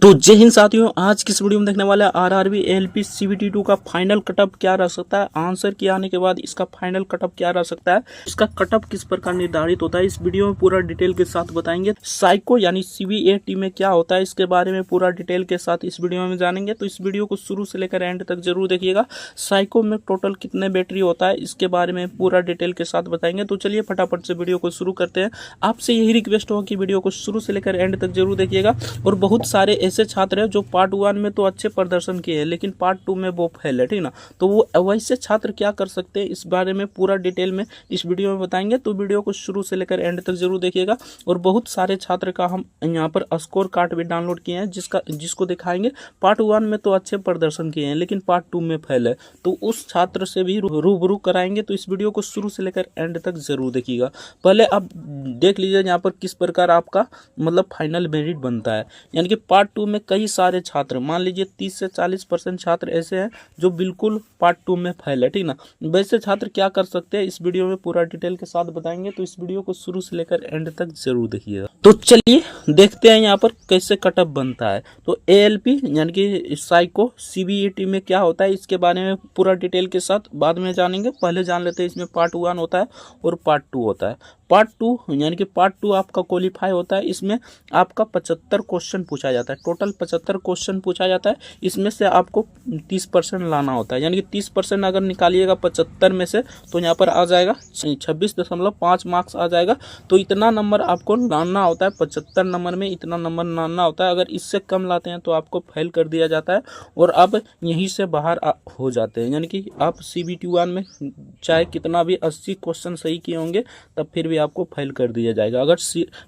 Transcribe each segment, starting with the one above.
तो जय हिंद साथियों, आज की इस वीडियो में देखने वाले आरआरबी एएलपी सीबीटी 2 का फाइनल कटअप क्या रह सकता है। आंसर किया आने के बाद इसका फाइनल कटअप क्या रह सकता है, इसका कटअप किस प्रकार निर्धारित होता है, इस वीडियो में पूरा डिटेल के साथ बताएंगे। साइको यानी सीबीएटी में क्या होता है, इसके बारे में पूरा डिटेल के साथ इस वीडियो में जानेंगे। तो इस वीडियो को शुरू से लेकर एंड तक जरूर देखिएगा। साइको में टोटल कितने बैटरी होता है, इसके बारे में पूरा डिटेल के साथ बताएंगे। तो चलिए फटाफट से वीडियो को शुरू करते हैं। आपसे यही रिक्वेस्ट हो कि वीडियो को शुरू से लेकर एंड तक जरूर देखिएगा। और बहुत सारे ऐसे छात्र हैं जो पार्ट 1 में तो अच्छे प्रदर्शन किए हैं लेकिन पार्ट 2 में वो फेल है, ठीक ना। तो वो वैसे छात्र क्या कर सकते हैं, इस बारे में पूरा डिटेल में इस वीडियो में बताएंगे। तो वीडियो को शुरू से लेकर एंड तक जरूर देखिएगा। और बहुत सारे छात्र का हम यहाँ पर स्कोर कार्ड भी डाउनलोड किए हैं जिसको दिखाएंगे पार्ट 1 में तो अच्छे प्रदर्शन किए हैं लेकिन पार्ट 2 में फेल है, तो उस छात्र से भी रूबरू कराएंगे। तो इस वीडियो को शुरू से लेकर एंड तक जरूर देखिएगा। पहले आप देख लीजिए यहाँ पर किस प्रकार आपका मतलब फाइनल मेरिट बनता है। यानी कि पार्ट 2 में कई सारे छात्र, मान लीजिए 30 से 40% छात्र ऐसे हैं जो बिल्कुल पार्ट 2 में फेल है, ठीक ना। वैसे छात्र क्या कर सकते हैं, इस वीडियो में पूरा डिटेल के साथ बताएंगे। तो इस वीडियो को शुरू से लेकर एंड तक जरूर देखिएगा। तो चलिए देखते हैं यहाँ पर कैसे कटअप बनता है। तो एएलपी यानी कि साइको सीबीएटी में क्या होता है, इसके बारे में पूरा डिटेल के साथ बाद में जानेंगे। पहले जान लेते हैं इसमें पार्ट 1 होता है और पार्ट 2 होता है। पार्ट 2 यानी कि पार्ट 2 आपका क्वालिफाई होता है। इसमें आपका 75 क्वेश्चन पूछा जाता है, टोटल 75 क्वेश्चन पूछा जाता है। इसमें से आपको 30% लाना होता है, यानी कि 30% अगर निकालिएगा 75 में से तो यहाँ पर आ जाएगा 26.5 मार्क्स आ जाएगा। तो इतना नंबर आपको लाना होता है, 75 नंबर में इतना नंबर लाना होता है। अगर इससे कम लाते हैं तो आपको फेल कर दिया जाता है और अब यहीं से बाहर हो जाते हैं। यानी कि आप सीबीटी 1 में चाहे कितना भी 80 क्वेश्चन सही किए होंगे तब फिर भी आपको फेल कर दिया जाएगा अगर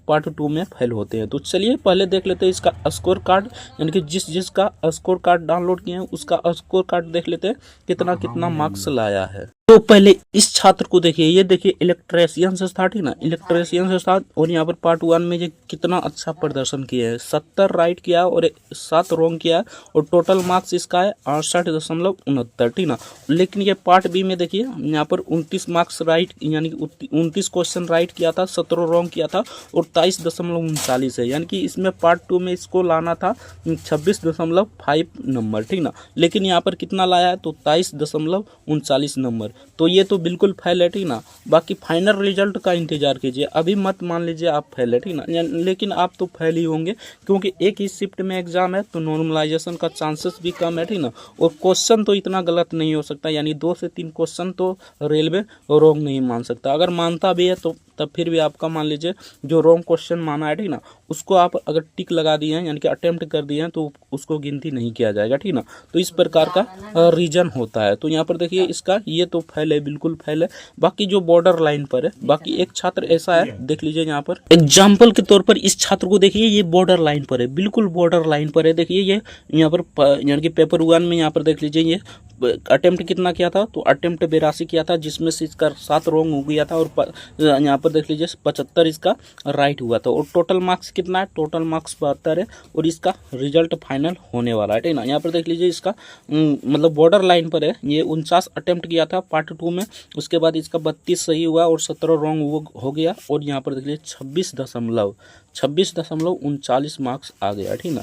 पार्ट 2 में फेल होते हैं। तो चलिए पहले देख लेते हैं इसका स्कोर कार्ड, यानी कि जिसका स्कोर कार्ड डाउनलोड किए हैं उसका स्कोर कार्ड देख लेते हैं कितना कितना मार्क्स लाया है। तो पहले इस छात्र को देखिए, ये देखिए इलेक्ट्रीशियन से था, ठीक ना, इलेक्ट्रीशियन से था। और यहाँ पर पार्ट 1 में ये कितना अच्छा प्रदर्शन किया है, 70 राइट किया और 7 रॉन्ग किया और टोटल मार्क्स इसका है 68.69, ठीक ना। लेकिन ये पार्ट बी में देखिए यहाँ पर 29 मार्क्स राइट यानी कि 29 क्वेश्चन राइट किया था, 17 रॉन्ग किया था और 23.39 है। यानी कि इसमें पार्ट 2 में इसको लाना था 26.5 नंबर, ठीक ना। लेकिन यहाँ पर कितना लाया है तो 23.39 नंबर। तो ये तो बिल्कुल फेल है, ठीक ना। बाकी फाइनल रिजल्ट का इंतजार कीजिए, अभी मत मान लीजिए आप फेल है, ठीक ना। लेकिन आप तो फेल ही होंगे क्योंकि एक ही शिफ्ट में एग्जाम है तो नॉर्मलाइजेशन का चांसेस भी कम है, ठीक ना। और क्वेश्चन तो इतना गलत नहीं हो सकता, यानी 2 से 3 क्वेश्चन तो रेलवे रॉन्ग नहीं मान सकता। अगर मानता भी है तो तब फिर भी आपका मान लीजिए जो रॉन्ग क्वेश्चन माना है, ठीक ना, उसको आप अगर टिक लगा दिए हैं यानी कि अटेम्प्ट कर दिए हैं तो उसको गिनती नहीं किया जाएगा, ठीक ना। तो इस प्रकार का रीजन होता है। तो यहाँ पर देखिए इसका ये तो फेल है, बिल्कुल फेल है। बाकी जो बॉर्डर लाइन पर है, बाकी एक छात्र ऐसा है, देख लीजिए यहाँ पर एग्जाम्पल के तौर पर इस छात्र को देखिए, ये बॉर्डर लाइन पर है, बिल्कुल बॉर्डर लाइन पर है। देखिए ये यहाँ पर यानी कि पेपर 1 में यहाँ पर देख लीजिए ये अटेम्प्ट कितना किया था तो अटेम्प्ट 82 किया था, जिसमें से इसका 7 रॉन्ग हो गया था और यहाँ पर देख लीजिए 75 इसका राइट हुआ था। और टोटल मार्क्स कितना है, टोटल मार्क्स 72 है और इसका रिजल्ट फाइनल होने वाला है, ठीक ना। यहाँ पर देख लीजिए इसका मतलब बॉर्डर लाइन पर है, ये 49 अटेम्प्ट किया था पार्ट 2 में, उसके बाद इसका 32 सही हुआ और 17 रॉन्ग हो गया और यहाँ पर देख लीजिए 26.39 मार्क्स आ गया, ठीक ना।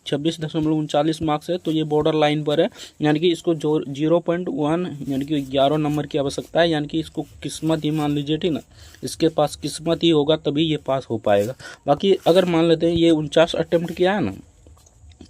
26.39 मार्क्स है तो ये बॉर्डर लाइन पर है, यानी कि इसको जो 0.1 यानी कि 11 नंबर की आवश्यकता है, यानी कि इसको किस्मत ही मान लीजिए, ठीक ना। इसके पास किस्मत ही होगा तभी ये पास हो पाएगा। बाकी अगर मान लेते हैं ये 49 अटेम्प्ट किया है ना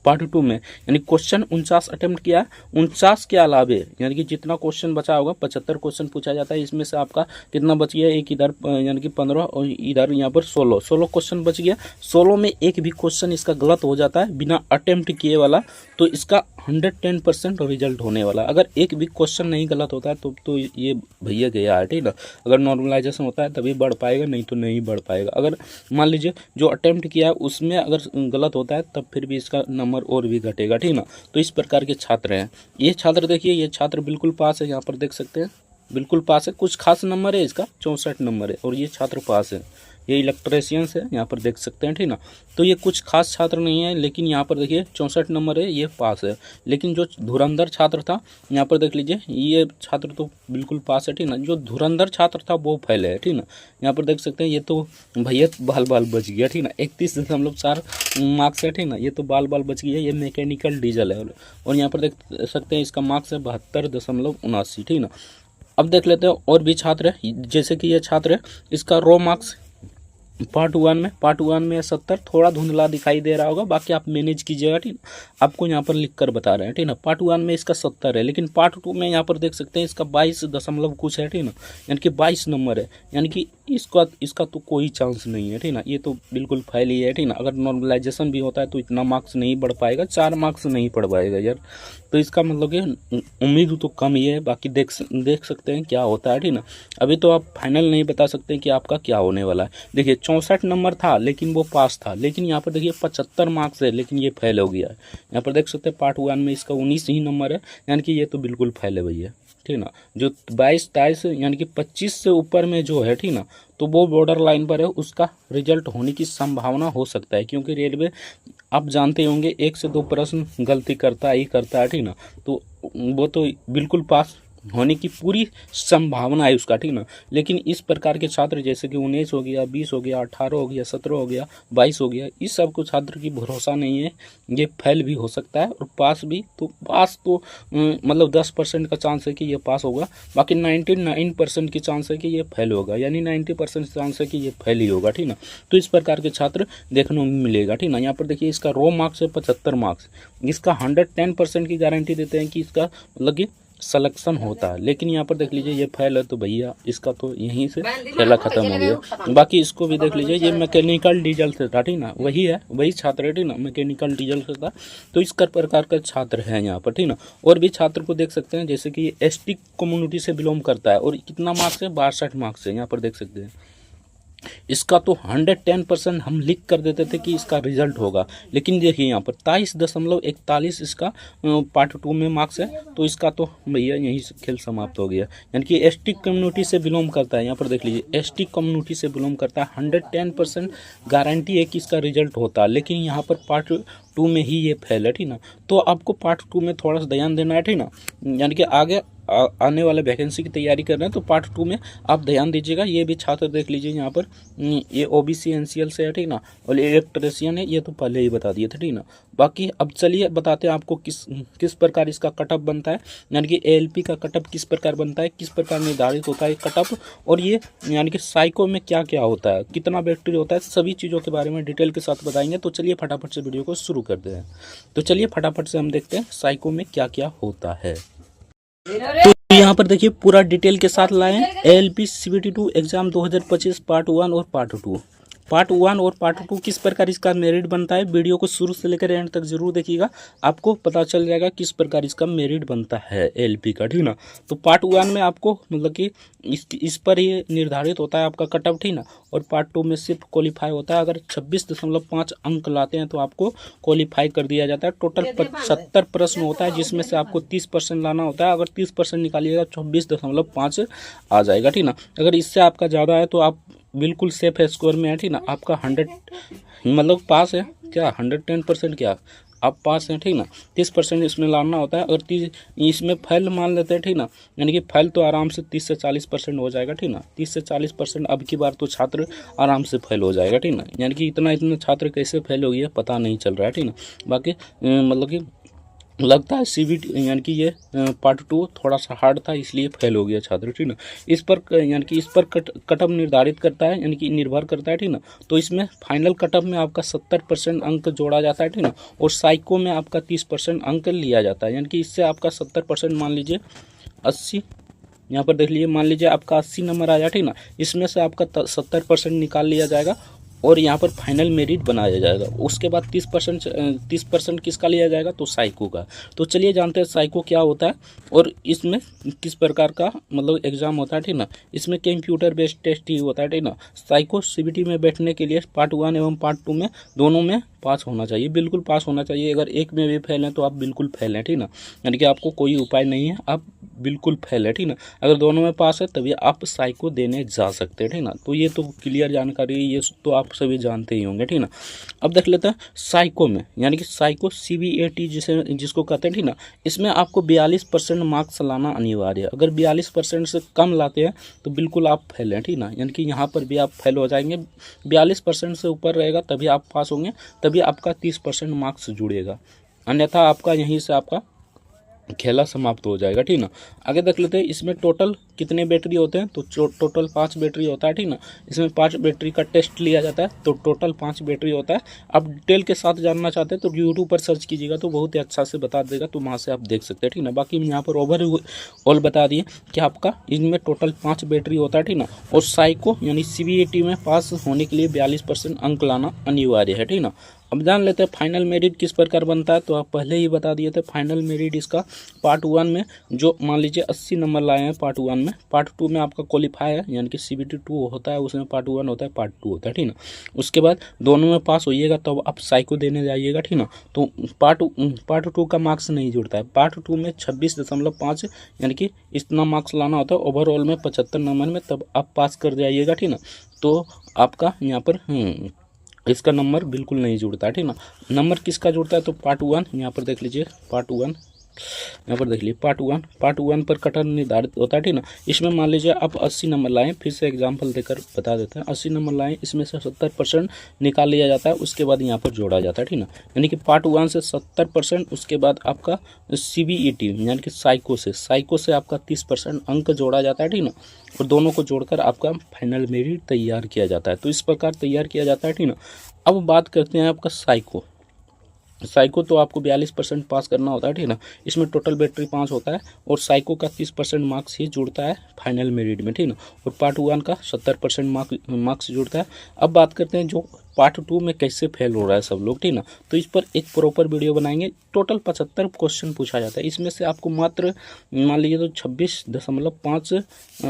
पार्ट 2 में, यानी क्वेश्चन 49 अटेम्प्ट किया, 49 के अलावे यानी कि जितना क्वेश्चन बचा होगा 75 क्वेश्चन पूछा जाता है, इसमें से आपका कितना बच गया, एक इधर यानी कि 15 और इधर यहाँ पर 16 क्वेश्चन बच गया। 16 में एक भी क्वेश्चन इसका गलत हो जाता है बिना अटेम्प्ट किए वाला, तो इसका 110% रिजल्ट होने वाला। अगर एक भी क्वेश्चन नहीं गलत होता है तो ये भैया गया है, ठीक ना। अगर नॉर्मलाइजेशन होता है तभी बढ़ पाएगा, नहीं तो नहीं बढ़ पाएगा। अगर मान लीजिए जो अटेम्प्ट किया है उसमें अगर गलत होता है तब फिर भी इसका नंबर और भी घटेगा, ठीक ना। तो इस प्रकार के छात्र हैं ये छात्र। देखिए ये छात्र बिल्कुल पास है, यहाँ पर देख सकते हैं बिल्कुल पास है। कुछ खास नंबर है इसका 64 नंबर है और ये छात्र पास है, ये इलेक्ट्रीशियंस है, यहाँ पर देख सकते हैं, ठीक ना। तो ये कुछ खास छात्र नहीं है, लेकिन यहाँ पर देखिए 64 नंबर है, ये पास है। लेकिन जो धुरंधर छात्र था, यहाँ पर देख लीजिए, ये छात्र तो बिल्कुल पास है, ठीक ना। जो धुरंधर छात्र था वो फेल है, ठीक ना। यहाँ पर देख सकते हैं, ये तो भैया बाल बाल बच गया, ठीक ना। 31.4 मार्क्स है, ठीक ना। ये तो बाल बाल बच गया, ये मैकेनिकल डीजल है। और यहाँ पर देख सकते हैं इसका मार्क्स है 72.79, ठीक ना। अब देख लेते हैं और भी छात्र है, जैसे कि ये छात्र है, इसका रो मार्क्स पार्ट वन में 70, थोड़ा धुंधला दिखाई दे रहा होगा, बाकी आप मैनेज कीजिएगा, ठीक ना। आपको यहाँ पर लिख कर बता रहे हैं, ठीक ना। पार्ट 1 में इसका 70 है, लेकिन पार्ट 2 में यहाँ पर देख सकते हैं इसका 22 दशमलव कुछ है, ठीक ना। यानी कि 22 नंबर है, यानी कि इसका तो कोई चांस नहीं है, ठीक ना। ये तो बिल्कुल फेल ही है, ठीक ना। अगर नॉर्मलाइजेशन भी होता है तो इतना मार्क्स नहीं बढ़ पाएगा, 4 मार्क्स नहीं पढ़ पाएगा यार। तो इसका मतलब कि उम्मीद तो कम ही है, बाकी देख सकते हैं क्या होता है, ठीक ना। अभी तो आप फाइनल नहीं बता सकते कि आपका क्या होने वाला है। देखिए 64 नंबर था, लेकिन वो पास था, लेकिन यहाँ पर देखिए 75 मार्क्स है, लेकिन ये फेल हो गया है। यहाँ पर देख सकते हैं पार्ट 1 में इसका 19 ही नंबर है, यानी कि ये तो बिल्कुल फेल है भैया, ठीक ना। जो 22-23 यानी कि 25 से ऊपर में जो है, ठीक ना, तो वो बॉर्डर लाइन पर है, उसका रिजल्ट होने की संभावना हो सकता है, क्योंकि रेलवे आप जानते होंगे 1 से 2 प्रश्न गलती करता है, ठीक ना। तो वो तो बिल्कुल पास होने की पूरी संभावना है उसका, ठीक ना। लेकिन इस प्रकार के छात्र जैसे कि 19 हो गया, 20 हो गया, 18 हो गया, 17 हो गया, 22 हो गया, इस सब को छात्र की भरोसा नहीं है, ये फेल भी हो सकता है और पास भी। तो पास तो मतलब 10% का चांस है कि ये पास होगा, बाकी 99% की चांस है कि ये फेल होगा, यानी 90% चांस है कि ये फेल ही होगा, ठीक ना। तो इस प्रकार के छात्र देखने को मिलेगा, ठीक ना। यहाँ पर देखिए इसका रो मार्क्स है 75 मार्क्स, इसका 110% की गारंटी देते हैं कि इसका मतलब कि सिलेक्शन होता है। लेकिन यहाँ पर देख लीजिए ये फेल है, तो भैया इसका तो यहीं से खेला खत्म हो गया। बाकी इसको भी देख लीजिए, ये मैकेनिकल डीजल से था, ठीक ना, वही है, वही छात्र है, ठीक ना, मैकेनिकल डीजल से था। तो इस प्रकार का छात्र है यहाँ पर, ठीक ना। और भी छात्र को देख सकते हैं, जैसे कि एसटी कम्युनिटी से बिलोंग करता है, और कितना मार्क्स है 62 मार्क्स है, यहाँ पर देख सकते हैं। इसका तो 110% हम लिख कर देते थे कि इसका रिजल्ट होगा, लेकिन देखिए यहाँ पर 23.41 इसका पार्ट 2 में मार्क्स है, तो इसका तो भैया यहीं से खेल समाप्त हो गया। यानी कि एसटी कम्युनिटी से बिलोंग करता है, यहाँ पर देख लीजिए एसटी कम्युनिटी से बिलोंग करता है, 110% गारंटी है कि इसका रिजल्ट होता है, लेकिन यहाँ पर पार्ट 2 में ही ये फेल है, ठीक ना। तो आपको पार्ट 2 में थोड़ा सा ध्यान देना है, ठीक ना। यानी कि आगे आने वाले वैकेंसी की तैयारी कर रहे हैं तो पार्ट 2 में आप ध्यान दीजिएगा। ये भी छात्र देख लीजिए यहाँ पर, ये ओबीसी एनसीएल से है, ठीक ना, और इलेक्ट्रीशियन है, ये तो पहले ही बता दिए थे, ठीक ना। बाकी अब चलिए बताते हैं आपको किस प्रकार इसका कटअप बनता है, यानी कि एएलपी का कटअप किस प्रकार बनता है, किस प्रकार निर्धारित होता है कटअप, और ये यानी कि साइको में क्या क्या होता है, कितना बैक्टीरिया होता है, सभी चीज़ों के बारे में डिटेल के साथ बताएंगे। तो चलिए फटाफट से वीडियो को शुरू करते हैं। तो चलिए फटाफट से हम देखते हैं साइको में क्या क्या होता है। तो यहाँ पर देखिए पूरा डिटेल के साथ लाए हैं एएलपी सीबीटी 2 एग्जाम 2025 पार्ट 1 और पार्ट 2। पार्ट 1 और पार्ट 2 किस प्रकार इसका मेरिट बनता है, वीडियो को शुरू से लेकर एंड तक जरूर देखिएगा, आपको पता चल जाएगा किस प्रकार इसका मेरिट बनता है एएलपी का, ठीक ना। तो पार्ट 1 में आपको मतलब कि इस पर ही निर्धारित होता है आपका कटअप, ठीक ना। और पार्ट 2 में सिर्फ क्वालिफाई होता है, अगर 26.5 अंक लाते हैं तो आपको क्वालिफाई कर दिया जाता है। टोटल 75 प्रश्न होता है, जिसमें से आपको 30% लाना होता है। अगर 30% निकालिएगा 26.5 आ जाएगा, ठीक ना। अगर इससे आपका ज़्यादा है तो आप बिल्कुल सेफ है स्कोर में है, ठीक ना। आपका 100 मतलब पास है क्या, 110% क्या आप पास हैं, ठीक ना। 30% इसमें लाना होता है, और इसमें फेल मान लेते हैं, ठीक ना, यानी कि फेल तो आराम से 30 से 40% हो जाएगा, ठीक ना। 30 से 40% अब की बार तो छात्र आराम से फेल हो जाएगा, ठीक ना। यानी कि इतना छात्र कैसे फेल हो गया पता नहीं चल रहा है, ठीक ना। बाकी मतलब कि लगता है सीबीटी यानी कि ये पार्ट 2 थोड़ा सा हार्ड था, इसलिए फेल हो गया छात्र, ठीक ना। इस पर यानी कि इस पर कटअप निर्धारित करता है, यानी कि निर्भर करता है, ठीक ना। तो इसमें फाइनल कटअप में आपका 70% अंक जोड़ा जाता है, ठीक ना, और साइको में आपका 30% अंक लिया जाता है, यानी कि इससे आपका 70% मान लीजिए 80, यहाँ पर देख लीजिए मान लीजिए आपका 80 नंबर आया, ठीक ना, इसमें से आपका 70% निकाल लिया जाएगा, और यहाँ पर फाइनल मेरिट बनाया जाएगा। उसके बाद 30% किसका लिया जाएगा, तो साइको का। तो चलिए जानते हैं साइको क्या होता है और इसमें किस प्रकार का मतलब एग्जाम होता है, ठीक ना। इसमें कंप्यूटर बेस्ड टेस्ट ही होता है, ठीक ना। साइको सीबीटी में बैठने के लिए पार्ट 1 एवं पार्ट 2 में दोनों में पास होना चाहिए, बिल्कुल पास होना चाहिए। अगर एक में भी फेल हैं तो आप बिल्कुल फेल हैं, ठीक ना, यानी कि आपको कोई उपाय नहीं है, आप बिल्कुल फेल है, ठीक ना। अगर दोनों में पास है तभी आप साइको देने जा सकते हैं, ठीक ना। तो ये तो क्लियर जानकारी है, ये तो आप सभी जानते ही होंगे, ठीक ना। अब देख लेते हैं साइको में, यानी कि साइको CBAT जिसको कहते हैं, ठीक ना। इसमें आपको 42% मार्क्स लाना अनिवार्य है। अगर 42% से कम लाते हैं तो बिल्कुल आप फेल हैं, ठीक ना, यानी कि यहाँ पर भी आप फेल हो जाएंगे। 42% से ऊपर रहेगा तभी आप पास होंगे, तभी आपका 30% मार्क्स जुड़ेगा, अन्यथा आपका यहीं से आपका खेला समाप्त हो जाएगा, ठीक ना। आगे देख लेते हैं इसमें टोटल कितने बैटरी होते हैं, तो टोटल 5 बैटरी होता है, ठीक ना। इसमें 5 बैटरी का टेस्ट लिया जाता है, तो टोटल 5 बैटरी होता है। आप डिटेल के साथ जानना चाहते हैं तो यूट्यूब पर सर्च कीजिएगा तो बहुत ही अच्छा से बता देगा, तो वहाँ से आप देख सकते हैं, ठीक ना। बाकी यहाँ पर ओवरऑल बता दिए कि आपका इनमें टोटल 5 बैटरी होता है, ठीक ना। और साइको यानी CBAT में पास होने के लिए 42% अंक लाना अनिवार्य है, ठीक ना। अब जान लेते हैं फाइनल मेरिट किस प्रकार बनता है, तो आप पहले ही बता दिए थे। फाइनल मेरिट इसका पार्ट 1 में जो मान लीजिए 80 नंबर लाए हैं पार्ट 1 में, पार्ट 2 में आपका क्वालिफाई है, यानी कि CBT 2 होता है, उसमें पार्ट 1 होता है, पार्ट 2 होता है, ठीक ना। उसके बाद दोनों में पास होइएगा तब तो आप साइको देने जाइएगा, ठीक ना। तो पार्ट 2 का मार्क्स नहीं जुड़ता है। पार्ट 2 में 26.5 यानी कि इतना मार्क्स लाना होता है ओवरऑल में 75 नंबर में, तब आप पास कर जाइएगा, ठीक ना। तो आपका यहाँ पर इसका नंबर बिल्कुल नहीं जुड़ता है, ठीक ना। नंबर किसका जुड़ता है, तो पार्ट 1 यहाँ पर देख लीजिए, पार्ट 1 यहाँ पर देख लीजिए, पार्ट 1 पर कटर निर्धारित होता है, ठीक ना। इसमें मान लीजिए आप 80 नंबर लाएं, फिर से एग्जांपल देकर बता देते हैं। 80 नंबर लाएं, इसमें से 70% निकाल लिया जाता है, उसके बाद यहाँ पर जोड़ा जाता है, ठीक ना। यानी कि पार्ट 1 से 70%, उसके बाद आपका CBET यानी कि साइको से आपका 30% अंक जोड़ा जाता है, ठीक ना। और दोनों को जोड़कर आपका फाइनल मेरिट तैयार किया जाता है। तो इस प्रकार तैयार किया जाता है, ठीक ना। अब बात करते हैं आपका साइको तो आपको 42% पास करना होता है, ठीक ना। इसमें टोटल बैटरी 5 होता है और साइको का 30% मार्क्स ही जुड़ता है फाइनल मेरिट में, ठीक ना। और पार्ट 1 का 70% मार्क्स जुड़ता है। अब बात करते हैं जो पार्ट 2 में कैसे फेल हो रहा है सब लोग, ठीक ना। तो इस पर एक प्रॉपर वीडियो बनाएंगे। टोटल 75 क्वेश्चन पूछा जाता है, इसमें से आपको मात्र मान लीजिए तो 26.5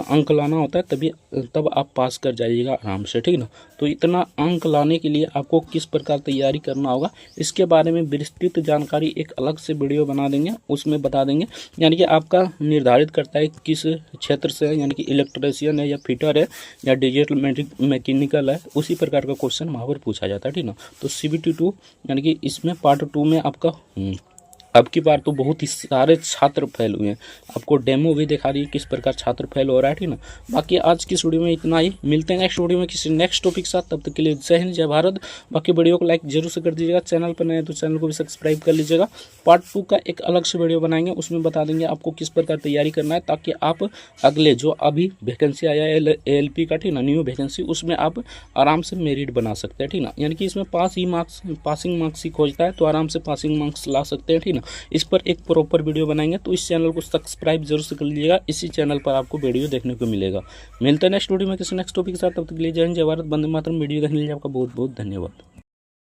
अंक लाना होता है, तब आप पास कर जाइएगा आराम से, ठीक ना। तो इतना अंक लाने के लिए आपको किस प्रकार तैयारी करना होगा, इसके बारे में विस्तृत जानकारी एक अलग से वीडियो बना देंगे, उसमें बता देंगे। यानी कि आपका निर्धारित करता है किस क्षेत्र से है, यानी कि इलेक्ट्रीशियन है या फिटर है या डिजिटल मैकेनिकल है, उसी प्रकार का क्वेश्चन वहाँ पर पूछा जाता है, ठीक ना। तो CBT 2 यानी कि इसमें पार्ट 2 में आपका अब की बार तो बहुत ही सारे छात्र फेल हुए हैं। आपको डेमो भी दिखा रही है किस प्रकार छात्र फेल हो रहा है, ठीक ना। बाकी आज की वीडियो में इतना ही, मिलते हैं नेक्स्ट वीडियो में किसी नेक्स्ट टॉपिक के साथ। तब तक के लिए जय हिंद, जय भारत। बाकी वीडियो को लाइक जरूर से कर दीजिएगा, चैनल पर नए हैं तो चैनल को भी सब्सक्राइब कर लीजिएगा। पार्ट 2 का एक अलग से वीडियो बनाएंगे, उसमें बता देंगे आपको किस प्रकार तैयारी करना है, ताकि आप अगले जो अभी वैकेंसी आया है ALP का, ठीक ना, न्यू वैकेंसी, उसमें आप आराम से मेरिट बना सकते हैं, ठीक ना। यानी कि इसमें पासिंग मार्क्स ही खोजता है, तो आराम से पासिंग मार्क्स ला सकते हैं, ठीक ना। इस पर एक प्रॉपर वीडियो बनाएंगे, तो इस चैनल को सब्सक्राइब जरूर से कर लीजिएगा, इसी चैनल पर आपको वीडियो देखने को मिलेगा। मिलते हैं नेक्स्ट वीडियो में किसी नेक्स्ट टॉपिक के साथ, तब तक के लिए जय हिंद, जय भारत, वंदे मातरम। वीडियो देखने के लिए आपका बहुत बहुत धन्यवाद।